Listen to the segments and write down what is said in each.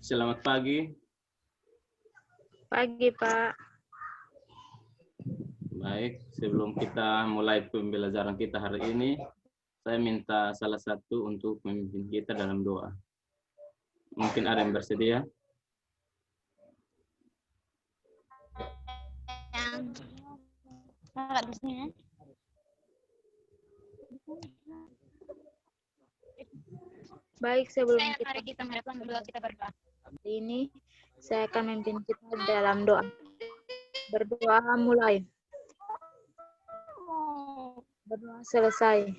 Selamat pagi. Pagi, Pak. Baik, sebelum kita mulai pembelajaran kita hari ini, saya minta salah satu untuk memimpin kita dalam doa. Mungkin ada yang bersedia? Baik, sebelum kita berdoa. Ini saya akan memimpin kita dalam doa. Berdoa mulai. Berdoa selesai.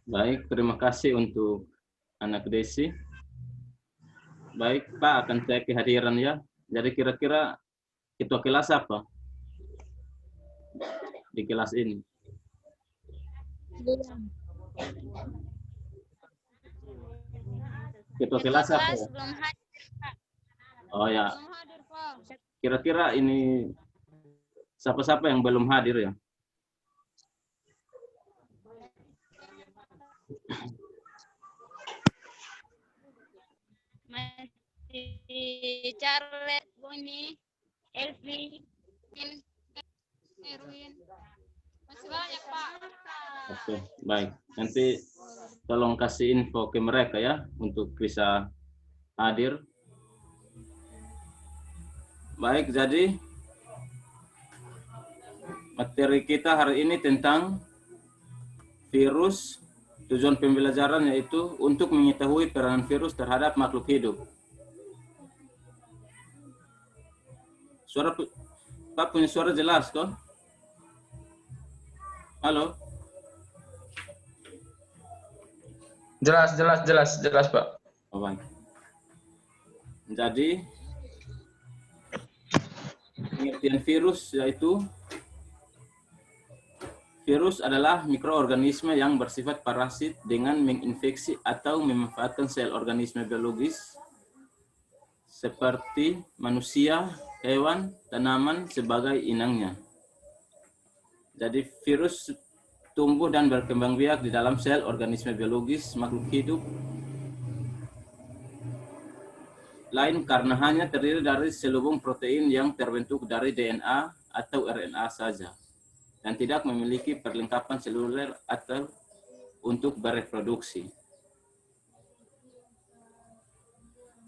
Baik, terima kasih untuk anak Desi. Baik, Pak, akan cek kehadiran ya. Jadi kira-kira ketua kelas apa di kelas ini? Ketua kelas apa? Oh ya. Kira-kira ini siapa-siapa yang belum hadir ya? Masih Charlotte, Boni, Elvi, Erwin. Masih banyak, Pak. Oke, baik. Nanti tolong kasih info ke mereka ya untuk bisa hadir. Baik, jadi materi kita hari ini tentang virus. Tujuan pembelajaran yaitu untuk mengetahui peranan virus terhadap makhluk hidup. Pak punya suara jelas kok? Halo? Jelas, Pak. Oh, baik. Jadi pengertian virus yaitu virus adalah mikroorganisme yang bersifat parasit dengan menginfeksi atau memanfaatkan sel organisme biologis seperti manusia, hewan, tanaman sebagai inangnya. Jadi virus tumbuh dan berkembang biak di dalam sel organisme biologis makhluk hidup lain karena hanya terdiri dari selubung protein yang terbentuk dari DNA atau RNA saja dan tidak memiliki perlengkapan seluler atau untuk bereproduksi.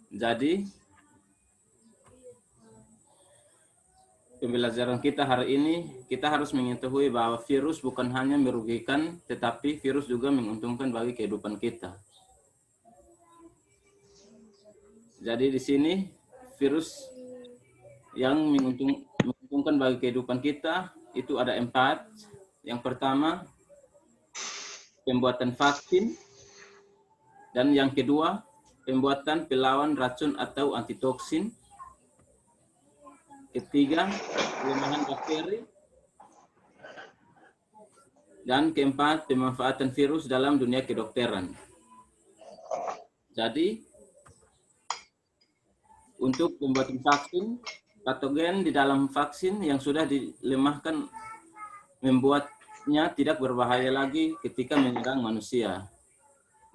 Jadi pembelajaran kita hari ini, kita harus mengetahui bahwa virus bukan hanya merugikan, tetapi virus juga menguntungkan bagi kehidupan kita. Jadi di sini virus yang menguntungkan bagi kehidupan kita itu ada 4. Yang pertama, pembuatan vaksin. Dan yang kedua, pembuatan pelawan racun atau antitoksin. Ketiga, pelemahan bakteri. Dan keempat, pemanfaatan virus dalam dunia kedokteran. Jadi, untuk pembuatan vaksin, patogen di dalam vaksin yang sudah dilemahkan membuatnya tidak berbahaya lagi ketika menyerang manusia.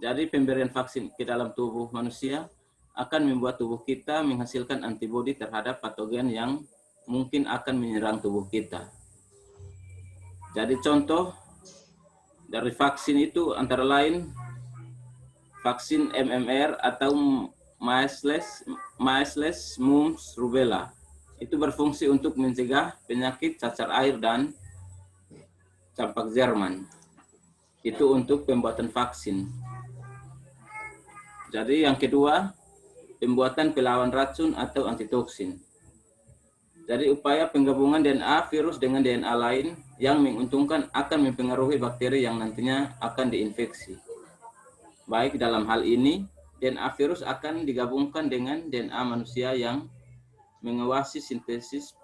Jadi pemberian vaksin ke dalam tubuh manusia akan membuat tubuh kita menghasilkan antibodi terhadap patogen yang mungkin akan menyerang tubuh kita. Jadi contoh dari vaksin itu antara lain vaksin MMR atau measles, mumps, rubella. Itu berfungsi untuk mencegah penyakit cacar air dan campak Jerman. Itu untuk pembuatan vaksin. Jadi yang kedua, pembuatan pelawan racun atau antitoksin. Jadi upaya penggabungan DNA virus dengan DNA lain yang menguntungkan akan mempengaruhi bakteri yang nantinya akan diinfeksi. Baik dalam hal ini, DNA virus akan digabungkan dengan DNA manusia yang mengawasi sintesis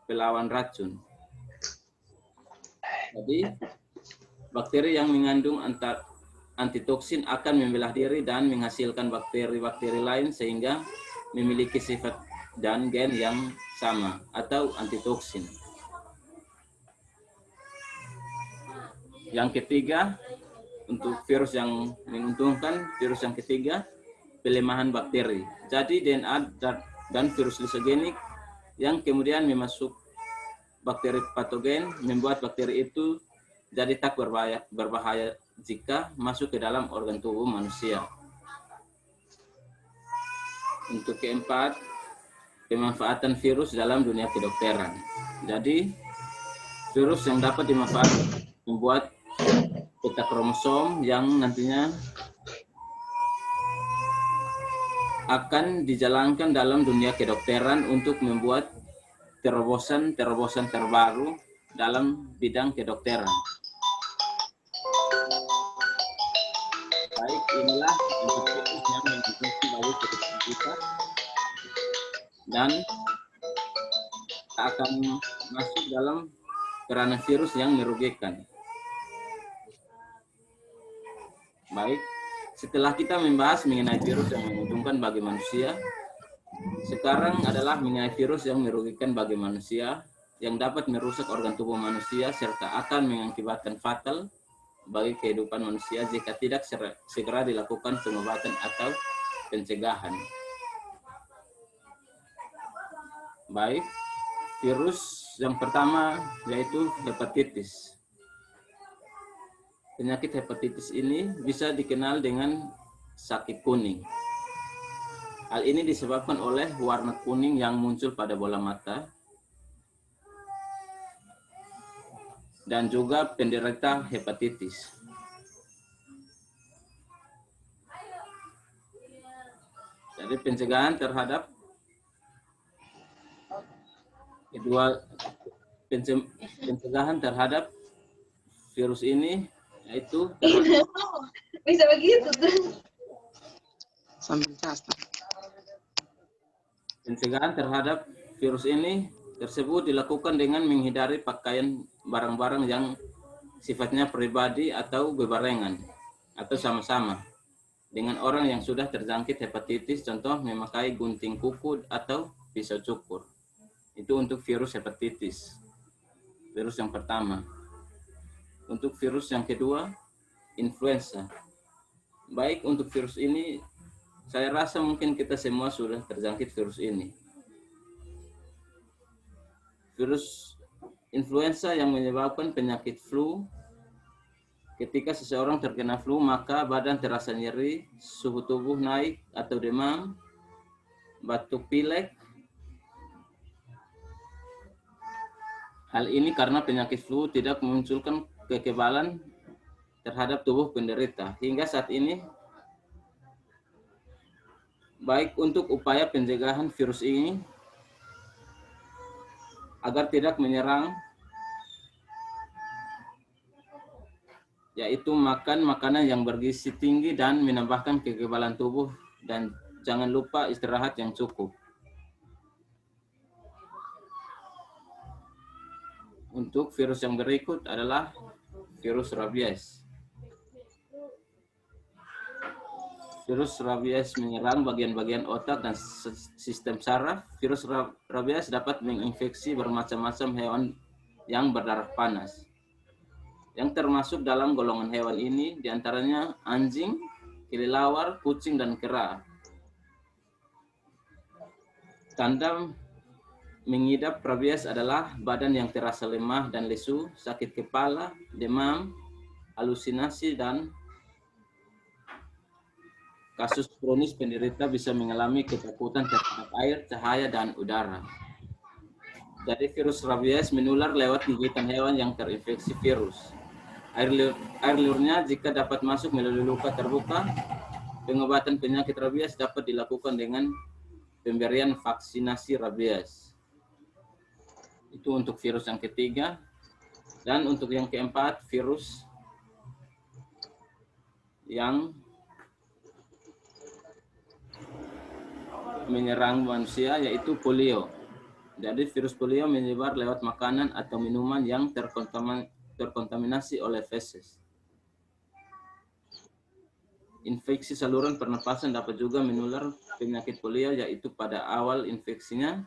pelawan racun. Jadi, bakteri yang mengandung antitoksin akan membelah diri dan menghasilkan bakteri-bakteri lain sehingga memiliki sifat dan gen yang sama atau antitoksin. Yang ketiga, untuk virus yang menguntungkan, virus yang ketiga pelemahan bakteri. Jadi DNA dan virus lisogenik yang kemudian memasuk bakteri patogen membuat bakteri itu jadi tak berbahaya jika masuk ke dalam organ tubuh manusia. Untuk keempat, pemanfaatan virus dalam dunia kedokteran. Jadi, virus yang dapat dimanfaatkan membuat peta kromosom yang nantinya akan dijalankan dalam dunia kedokteran untuk membuat terobosan terbaru dalam bidang kedokteran. Baik, inilah informasi yang menginstruksi bagi kedokteran kita dan akan masuk dalam kerana virus yang merugikan. Baik, setelah kita membahas mengenai virus yang menguntungkan bagi manusia, sekarang adalah mengenai virus yang merugikan bagi manusia, yang dapat merusak organ tubuh manusia, serta akan mengakibatkan fatal bagi kehidupan manusia jika tidak segera dilakukan pengobatan atau pencegahan. Baik, virus yang pertama yaitu hepatitis. Penyakit hepatitis ini bisa dikenal dengan sakit kuning. Hal ini disebabkan oleh warna kuning yang muncul pada bola mata dan juga penderita hepatitis. Jadi pencegahan terhadap pencegahan terhadap virus ini yaitu bisa begitu tuh. pencegahan terhadap virus ini tersebut dilakukan dengan menghindari pakaian barang-barang yang sifatnya pribadi atau bebarengan atau sama-sama dengan orang yang sudah terjangkit hepatitis, contoh memakai gunting kuku atau pisau cukur. Itu untuk virus hepatitis, virus yang pertama. Untuk virus yang kedua, influenza. Baik, untuk virus ini, saya rasa mungkin kita semua sudah terjangkit virus ini. Virus influenza yang menyebabkan penyakit flu. Ketika seseorang terkena flu, maka badan terasa nyeri, suhu tubuh naik atau demam, batuk pilek. Hal ini karena penyakit flu tidak memunculkan kekebalan terhadap tubuh penderita. Hingga saat ini, baik untuk upaya pencegahan virus ini agar tidak menyerang, yaitu makan makanan yang bergizi tinggi dan menambahkan kekebalan tubuh, dan jangan lupa istirahat yang cukup. Untuk virus yang berikut adalah virus rabies. Virus rabies menyerang bagian-bagian otak dan sistem saraf. Virus rabies dapat menginfeksi bermacam-macam hewan yang berdarah panas. Yang termasuk dalam golongan hewan ini diantaranya anjing, kelelawar, kucing, dan kera. Tanda mengidap rabies adalah badan yang terasa lemah dan lesu, sakit kepala, demam, halusinasi, dan kasus kronis penderita bisa mengalami ketakutan terhadap air, cahaya, dan udara. Jadi virus rabies menular lewat gigitan hewan yang terinfeksi virus. Air liurnya jika dapat masuk melalui luka terbuka, pengobatan penyakit rabies dapat dilakukan dengan pemberian vaksinasi rabies. Itu untuk virus yang ketiga. Dan untuk yang keempat, virus yang menyerang manusia yaitu polio. Jadi virus polio menyebar lewat makanan atau minuman yang terkontaminasi oleh feses. Infeksi saluran pernapasan dapat juga menular penyakit polio, yaitu pada awal infeksinya.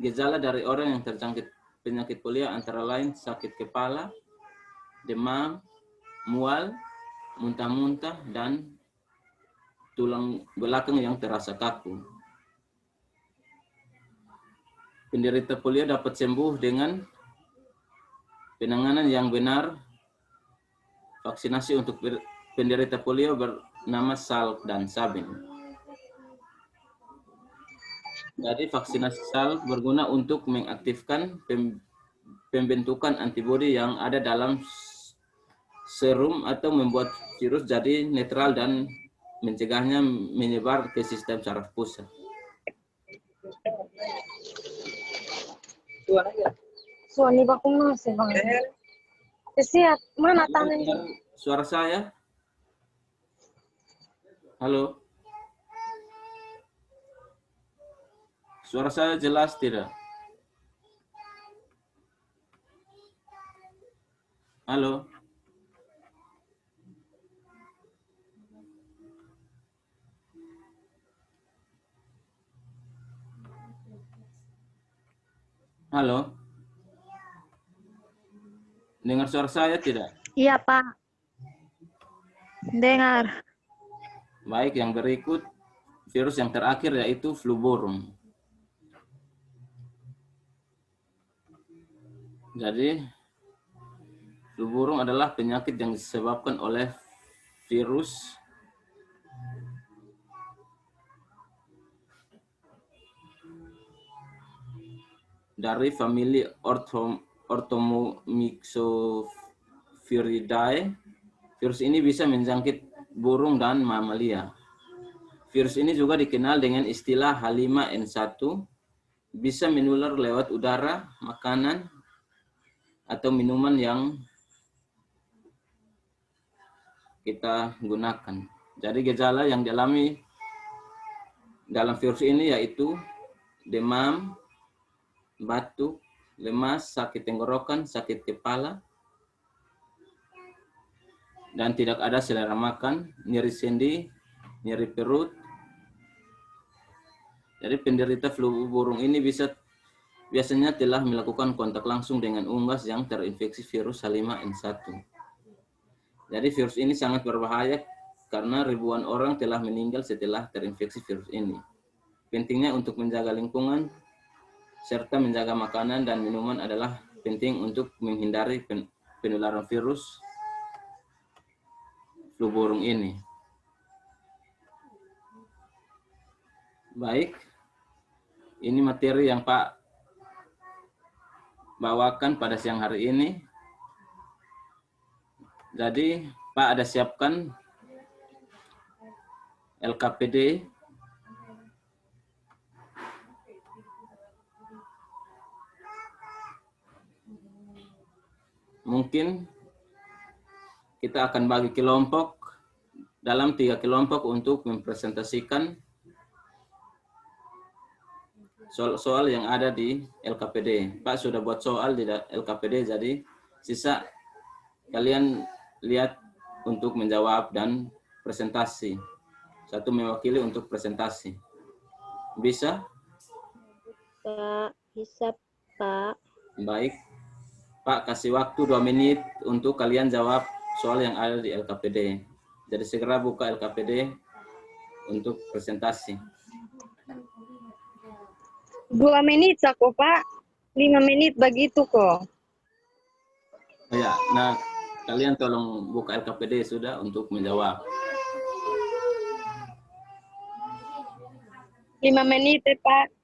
Gejala dari orang yang terjangkit penyakit polio antara lain sakit kepala, demam, mual, muntah-muntah, dan tulang belakang yang terasa kaku. Penderita polio dapat sembuh dengan penanganan yang benar. Vaksinasi untuk penderita polio bernama Salk dan Sabin. Jadi vaksinasi Salk berguna untuk mengaktifkan pembentukan antibodi yang ada dalam serum atau membuat virus jadi netral dan mencegahnya menyebar ke sistem saraf pusat. Suami baku masih bang. Siap, mana tangan itu? Suara saya? Halo? Suara saya jelas tidak? Halo? Halo? Dengar suara saya tidak? Iya, Pak. Dengar. Baik, yang berikut virus yang terakhir yaitu flu burung. Jadi, flu burung adalah penyakit yang disebabkan oleh virus dari famili Orthomyxoviridae. Virus ini bisa menjangkit burung dan mamalia. Virus ini juga dikenal dengan istilah H5N1, bisa menular lewat udara, makanan, atau minuman yang kita gunakan. Jadi gejala yang dialami dalam virus ini yaitu demam, batuk, lemas, sakit tenggorokan, sakit kepala, dan tidak ada selera makan, nyeri sendi, nyeri perut. Jadi penderita flu burung ini biasanya telah melakukan kontak langsung dengan unggas yang terinfeksi virus H5N1. Jadi virus ini sangat berbahaya karena ribuan orang telah meninggal setelah terinfeksi virus ini. Pentingnya untuk menjaga lingkungan serta menjaga makanan dan minuman adalah penting untuk menghindari penularan virus flu burung ini. Baik, ini materi yang Pak bawakan pada siang hari ini. Jadi Pak ada siapkan LKPD mungkin kita akan bagi kelompok dalam 3 kelompok untuk mempresentasikan soal-soal yang ada di LKPD. Pak sudah buat soal di LKPD, jadi sisa kalian lihat untuk menjawab dan presentasi. Satu mewakili untuk presentasi. Bisa? Pak, bisa, Pak. Baik. Pak kasih waktu 2 menit untuk kalian jawab soal yang ada di LKPD. Jadi segera buka LKPD untuk presentasi. 2 menit aku Pak. 5 menit begitu kok. Ya, nah kalian tolong buka LKPD sudah untuk menjawab. 5 menit Pak.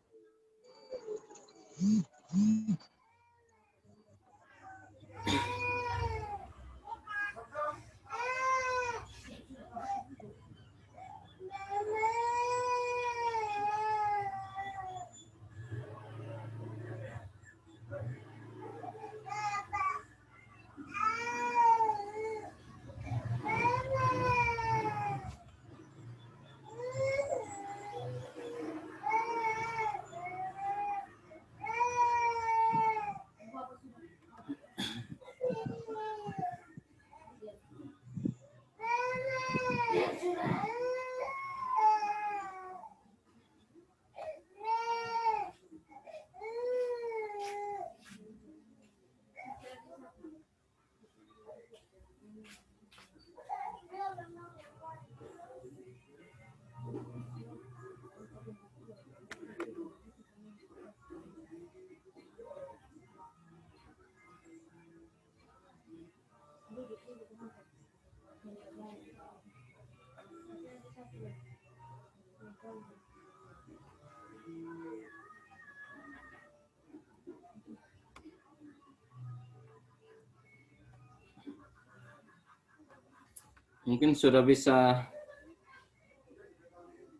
Mungkin sudah bisa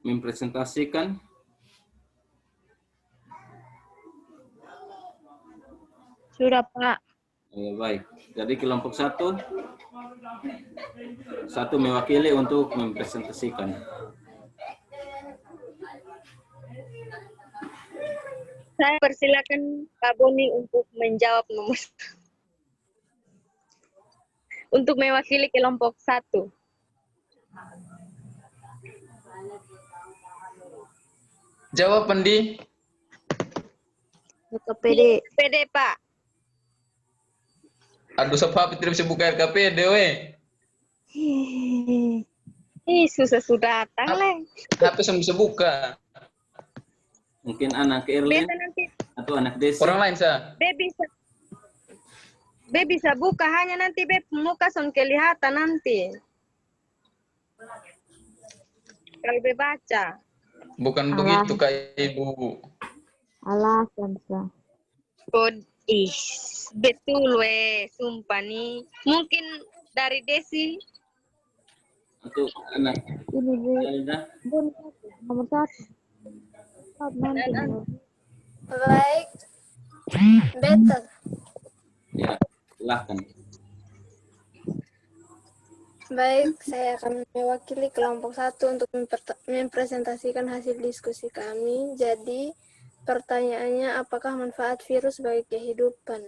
mempresentasikan. Sudah, Pak. Baik. Jadi kelompok satu mewakili untuk mempresentasikan. Saya persilakan Pak Boni untuk menjawab nomor untuk mewakili kelompok 1. Jawab, Andi. KPD. PD, Pak. Aduh, sebab tidak bisa buka RKPD, weh. Ih, susah datang, Leng. HP saya bisa buka. Mungkin anak Erlin Beta nanti, atau anak Desi. Orang lain, Sa. Be bisa buka, hanya nanti Be muka son kelihatan nanti. Kalau Be baca. Bukan begitu, Kak Ibu. Alah, Samsa. Ih, betul weh, sumpah nih. Mungkin dari Desi. Untuk anak Ini, Bu. Elda. Bun, nomor 1. Nanti. Baik. Better. Ya, silahkan. Baik, saya akan mewakili kelompok 1 untuk mempresentasikan hasil diskusi kami. Jadi, pertanyaannya, apakah manfaat virus bagi kehidupan?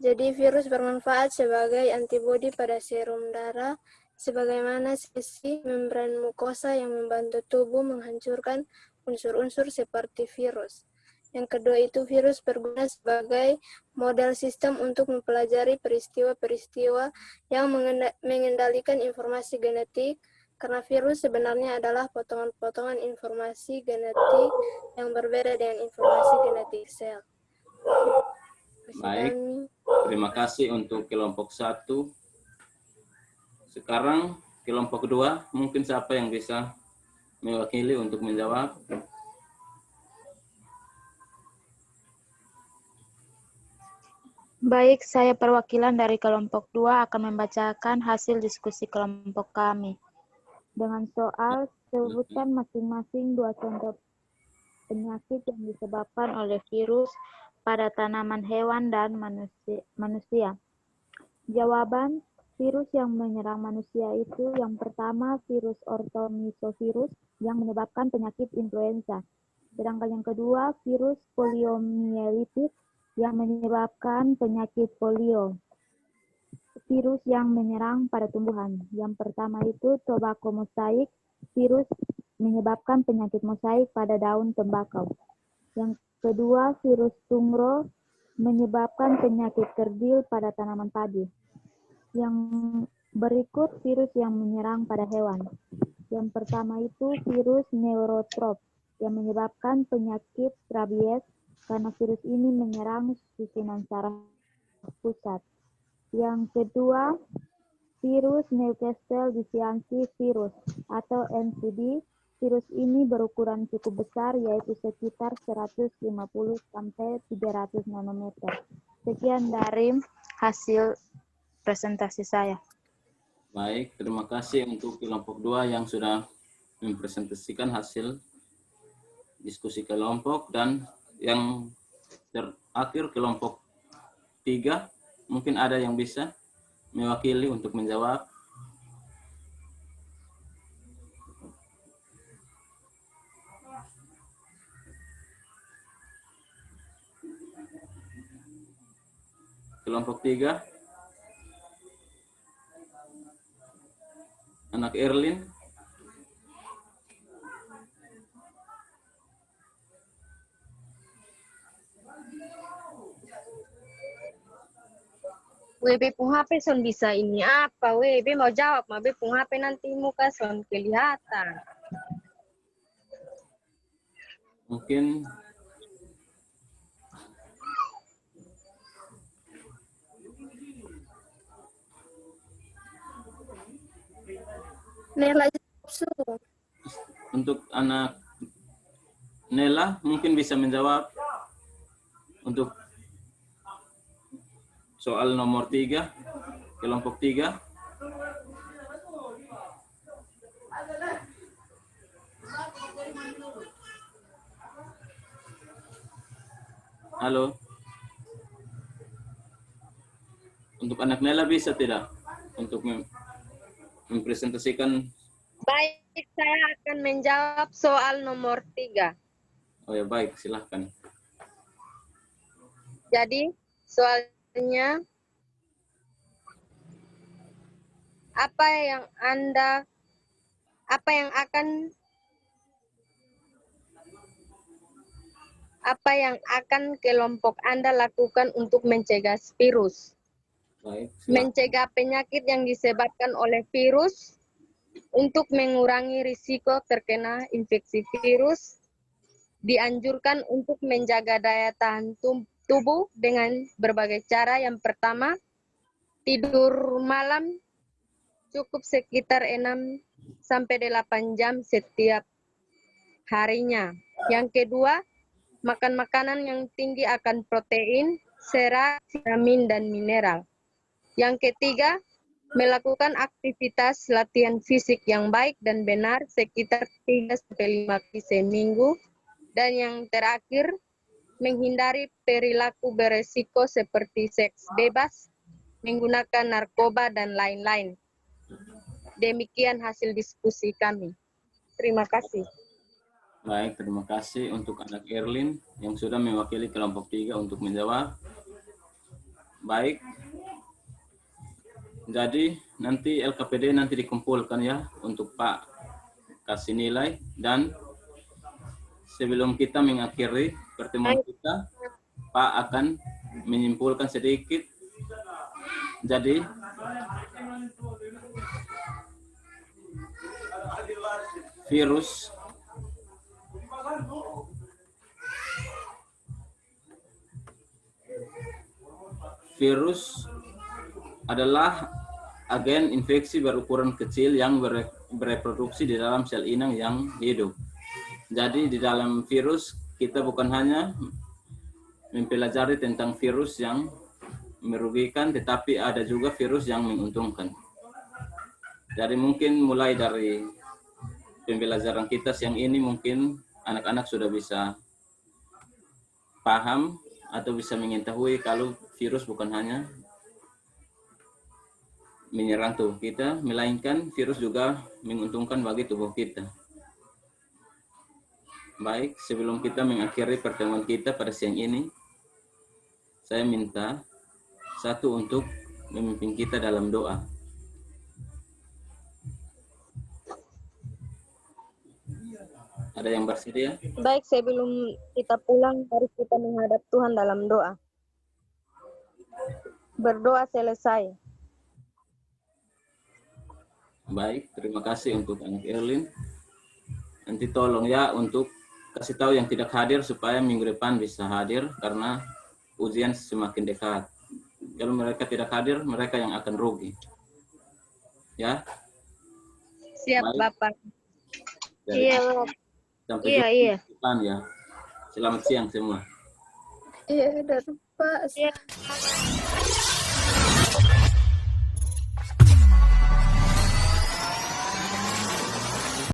Jadi, virus bermanfaat sebagai antibodi pada serum darah, sebagaimana sisi membran mukosa yang membantu tubuh menghancurkan unsur-unsur seperti virus. Yang kedua itu virus berguna sebagai model sistem untuk mempelajari peristiwa-peristiwa yang mengendalikan informasi genetik, karena virus sebenarnya adalah potongan-potongan informasi genetik yang berbeda dengan informasi genetik sel. Baik, terima kasih untuk kelompok 1. Sekarang kelompok 2, mungkin siapa yang bisa mewakili untuk menjawab? Baik, saya perwakilan dari kelompok 2 akan membacakan hasil diskusi kelompok kami. Dengan soal, sebutkan masing-masing 2 contoh penyakit yang disebabkan oleh virus pada tanaman, hewan, dan manusia. Jawaban, virus yang menyerang manusia itu yang pertama virus ortomisovirus yang menyebabkan penyakit influenza. Sedangkan yang kedua virus poliomielitis yang menyebabkan penyakit polio. Virus yang menyerang pada tumbuhan. Yang pertama itu tobacco mosaic, virus menyebabkan penyakit mosaik pada daun tembakau. Yang kedua virus tungro menyebabkan penyakit kerdil pada tanaman padi. Yang berikut virus yang menyerang pada hewan. Yang pertama itu virus neurotrop yang menyebabkan penyakit rabies karena virus ini menyerang susunan saraf pusat. Yang kedua, virus Newcastle disease virus atau NCD. Virus ini berukuran cukup besar, yaitu sekitar 150 sampai 300 nanometer. Sekian dari hasil presentasi saya. Baik, terima kasih untuk kelompok 2 yang sudah mempresentasikan hasil diskusi kelompok, dan yang terakhir kelompok 3, mungkin ada yang bisa mewakili untuk menjawab. Kelompok 3, anak Erlin. WB pun HP son bisa ini apa? WB mau jawab, WB pun HP nanti muka son kelihatan. Mungkin Nela jawab, Su. Untuk anak Nela mungkin bisa menjawab untuk soal nomor 3, kelompok 3. Halo. Untuk anak Nela bisa tidak? Untuk mempresentasikan. Baik, saya akan menjawab soal nomor 3. Oh ya, baik, silahkan. Jadi, soalnya, apa yang akan kelompok Anda lakukan untuk mencegah virus? Baik, silahkan. Mencegah penyakit yang disebabkan oleh virus, untuk mengurangi risiko terkena infeksi virus, dianjurkan untuk menjaga daya tahan tubuh dengan berbagai cara. Yang pertama, tidur malam cukup sekitar 6-8 jam setiap harinya. Yang kedua, makan makanan yang tinggi akan protein, serat, vitamin, dan mineral. Yang ketiga, melakukan aktivitas latihan fisik yang baik dan benar sekitar 3-5 kali seminggu. Dan yang terakhir, menghindari perilaku beresiko seperti seks bebas, menggunakan narkoba, dan lain-lain. Demikian hasil diskusi kami. Terima kasih. Baik, terima kasih untuk anak Erlin yang sudah mewakili kelompok 3 untuk menjawab. Baik. Jadi nanti LKPD nanti dikumpulkan ya untuk Pak kasih nilai, dan sebelum kita mengakhiri pertemuan kita, Pak akan menyimpulkan sedikit. Jadi virus adalah agen infeksi berukuran kecil yang bereproduksi di dalam sel inang yang hidup. Jadi di dalam virus kita bukan hanya mempelajari tentang virus yang merugikan, tetapi ada juga virus yang menguntungkan. Jadi mungkin mulai dari pembelajaran kita siang ini mungkin anak-anak sudah bisa paham atau bisa mengetahui kalau virus bukan hanya menyerang tubuh kita, melainkan virus juga menguntungkan bagi tubuh kita. Baik, sebelum kita mengakhiri pertemuan kita pada siang ini, saya minta satu untuk memimpin kita dalam doa. Ada yang bersedia? Baik, sebelum kita pulang, mari kita menghadap Tuhan dalam doa. Berdoa selesai. Baik, terima kasih untuk anak Erlin. Nanti tolong ya untuk kasih tahu yang tidak hadir supaya minggu depan bisa hadir karena ujian semakin dekat. Kalau mereka tidak hadir, mereka yang akan rugi. Ya? Siap, baik. Bapak. Jadi, Iya, Bapak. sampai Iya, jumpa iya. minggu depan ya. Selamat siang semua. Iya, dan Pak. Iya.